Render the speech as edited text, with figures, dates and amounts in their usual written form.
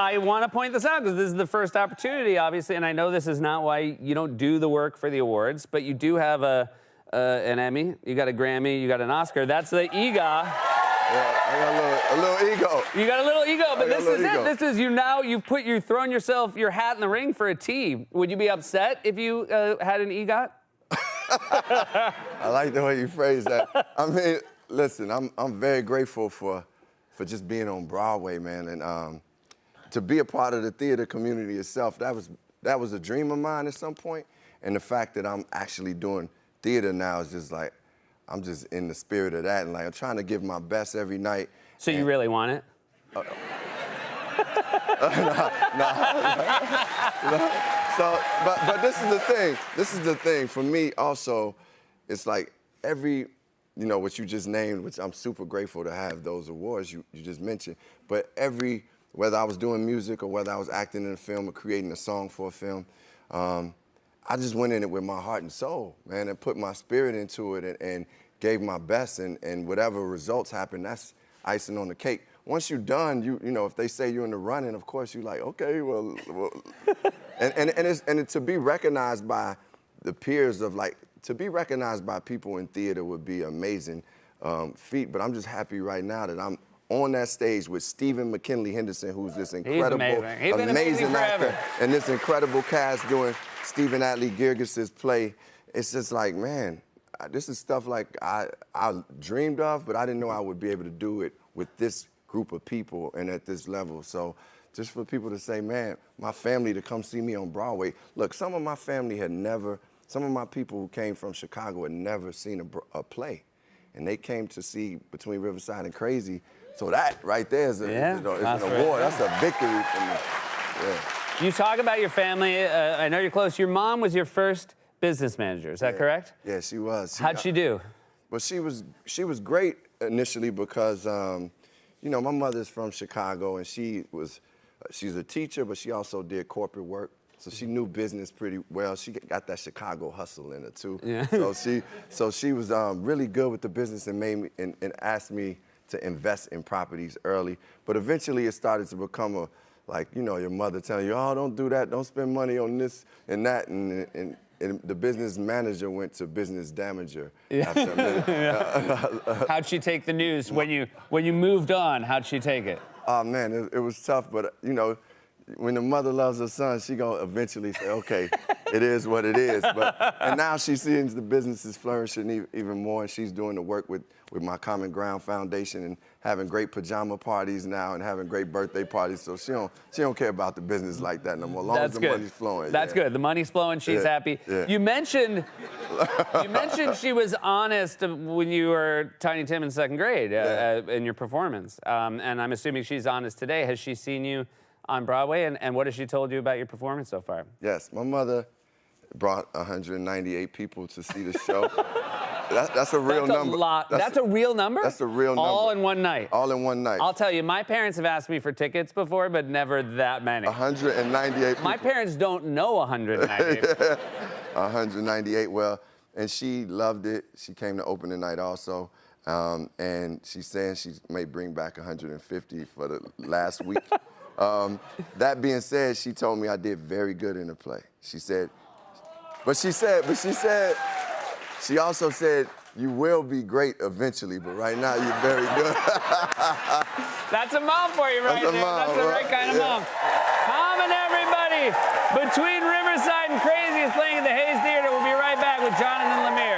I want to point this out because this is the first opportunity, obviously, and I know this is not why you don't do the work for the awards, but you do have an Emmy, you got a Grammy, you got an Oscar. That's the EGOT. Yeah, I got a little ego. You got a little ego, but this is ego. it. This is you've thrown your hat in the ring for a T. Would you be upset if you had an EGOT? I like the way you phrase that. I mean, listen, I'm very grateful for just being on Broadway, man, and to be a part of the theater community itself. That was a dream of mine at some point, and the fact that I'm actually doing theater now is just like, I'm just in the spirit of that, and like I'm trying to give my best every night. So you really want it? No. So, but this is the thing. This is the thing for me. Also, it's like every, what you just named, which I'm super grateful to have those awards you just mentioned. But whether I was doing music or whether I was acting in a film or creating a song for a film, I just went in it with my heart and soul, man, and put my spirit into it and gave my best, and whatever results happen, that's icing on the cake. Once you're done, if they say you're in the running, of course you're like, okay, well and to be recognized by the peers to be recognized by people in theater would be amazing feat. But I'm just happy right now that I'm on that stage with Stephen McKinley Henderson, who's this incredible, amazing actor, and this incredible cast doing Stephen Atlee Girgis's play. It's just like, man, this is stuff like I dreamed of, but I didn't know I would be able to do it with this group of people and at this level. So just for people to say, man, my family to come see me on Broadway. Look, some of my family some of my people who came from Chicago had never seen a play. And they came to see Between Riverside and Crazy. So that right there is an award. That's a victory for me. Yeah. You talk about your family. I know you're close. Your mom was your first business manager. Is that correct? Yeah, she was. How'd she do? Well, she was great initially because, my mother's from Chicago, and she's a teacher, but she also did corporate work. So she knew business pretty well. She got that Chicago hustle in her too. Yeah. So she was really good with the business and made me and asked me to invest in properties early. But eventually it started to become your mother telling you, oh, don't do that, don't spend money on this and that, and the business manager went to business damager. Yeah. After a minute. How'd she take the news when you moved on? How'd she take it? Oh man, it was tough, but when the mother loves her son, she gonna eventually say, okay, it is what it is. And now she sees the business is flourishing even more, and she's doing the work with my Common Ground Foundation and having great pajama parties now and having great birthday parties. So she don't care about the business like that no more. As long as the money's flowing. That's good. The money's flowing. She's happy. Yeah. You mentioned she was honest when you were Tiny Tim in second grade in your performance, and I'm assuming she's honest today. Has she seen you on Broadway, and what has she told you about your performance so far? Yes, my mother brought 198 people to see the show. That's a real number. That's a real number? That's a real number. All in one night? All in one night. I'll tell you, my parents have asked me for tickets before, but never that many. 198 people. My parents don't know 198 people. 198, well, and she loved it. She came to opening night also. And she's saying she may bring back 150 for the last week. That being said, she told me I did very good in the play. She also said, you will be great eventually, but right now you're very good. That's a mom for you right there. That's the right kind of mom. Come on, everybody. Between Riverside and Crazy is playing at the Hayes Theater. We'll be right back with Jonathan Lemire.